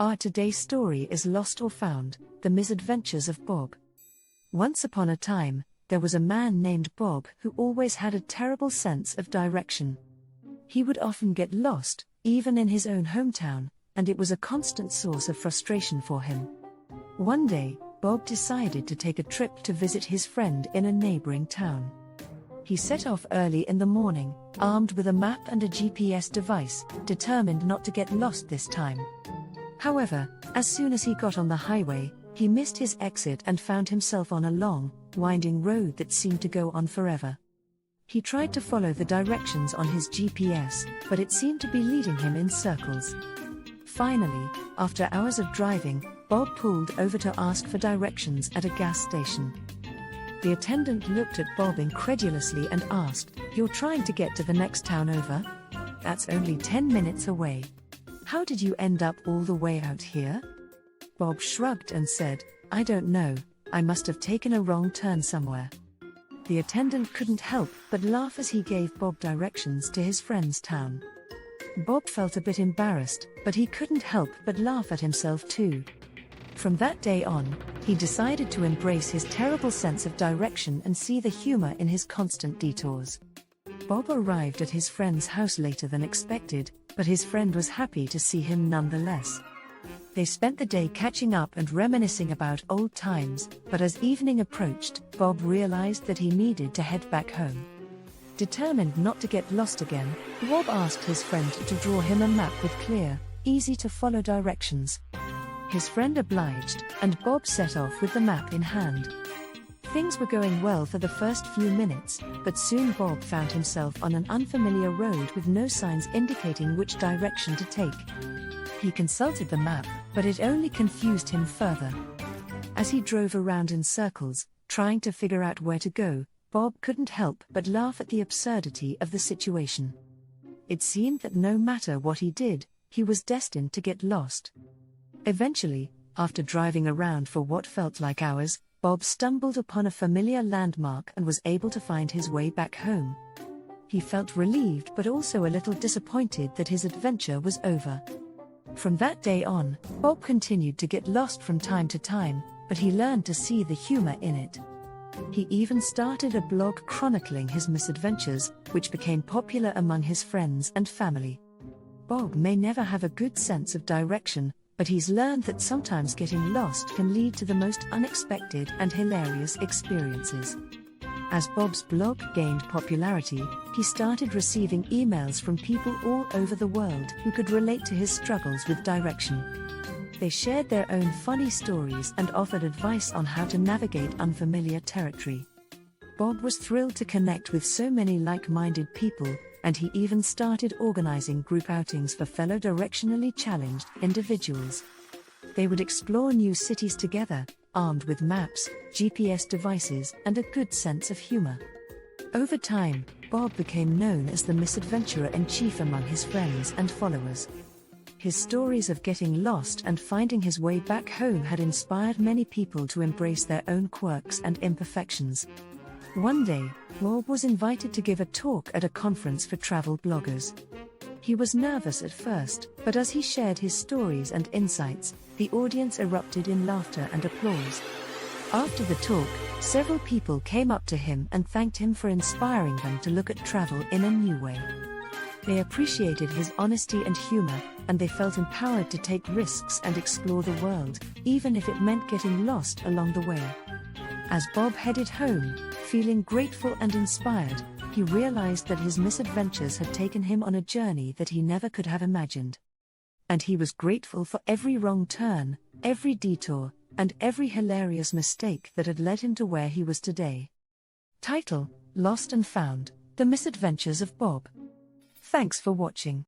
Our today's story is Lost or Found, The Misadventures of Bob. Once upon a time, there was a man named Bob who always had a terrible sense of direction. He would often get lost, even in his own hometown, and it was a constant source of frustration for him. One day, Bob decided to take a trip to visit his friend in a neighboring town. He set off early in the morning, armed with a map and a GPS device, determined not to get lost this time. However, as soon as he got on the highway, he missed his exit and found himself on a long, winding road that seemed to go on forever. He tried to follow the directions on his GPS, but it seemed to be leading him in circles. Finally, after hours of driving, Bob pulled over to ask for directions at a gas station. The attendant looked at Bob incredulously and asked, "You're trying to get to the next town over? That's only 10 minutes away. How did you end up all the way out here?" Bob shrugged and said, "I don't know, I must have taken a wrong turn somewhere." The attendant couldn't help but laugh as he gave Bob directions to his friend's town. Bob felt a bit embarrassed, but he couldn't help but laugh at himself too. From that day on, he decided to embrace his terrible sense of direction and see the humor in his constant detours. Bob arrived at his friend's house later than expected, but his friend was happy to see him nonetheless. They spent the day catching up and reminiscing about old times, but as evening approached, Bob realized that he needed to head back home. Determined not to get lost again, Bob asked his friend to draw him a map with clear, easy-to-follow directions. His friend obliged, and Bob set off with the map in hand. Things were going well for the first few minutes, but soon Bob found himself on an unfamiliar road with no signs indicating which direction to take. He consulted the map, but it only confused him further. As he drove around in circles, trying to figure out where to go, Bob couldn't help but laugh at the absurdity of the situation. It seemed that no matter what he did, he was destined to get lost. Eventually, after driving around for what felt like hours, Bob stumbled upon a familiar landmark and was able to find his way back home. He felt relieved but also a little disappointed that his adventure was over. From that day on, Bob continued to get lost from time to time, but he learned to see the humor in it. He even started a blog chronicling his misadventures, which became popular among his friends and family. Bob may never have a good sense of direction, but he's learned that sometimes getting lost can lead to the most unexpected and hilarious experiences. As Bob's blog gained popularity, he started receiving emails from people all over the world who could relate to his struggles with direction. They shared their own funny stories and offered advice on how to navigate unfamiliar territory. Bob was thrilled to connect with so many like-minded people, and he even started organizing group outings for fellow directionally challenged individuals. They would explore new cities together, armed with maps, GPS devices, and a good sense of humor. Over time, Bob became known as the misadventurer-in-chief among his friends and followers. His stories of getting lost and finding his way back home had inspired many people to embrace their own quirks and imperfections. One day, Bob was invited to give a talk at a conference for travel bloggers. He was nervous at first, but as he shared his stories and insights, the audience erupted in laughter and applause. After the talk, several people came up to him and thanked him for inspiring them to look at travel in a new way. They appreciated his honesty and humor, and they felt empowered to take risks and explore the world, even if it meant getting lost along the way. As Bob headed home, feeling grateful and inspired, he realized that his misadventures had taken him on a journey that he never could have imagined. And he was grateful for every wrong turn, every detour, and every hilarious mistake that had led him to where he was today. Title: Lost and Found, The Misadventures of Bob. Thanks for watching.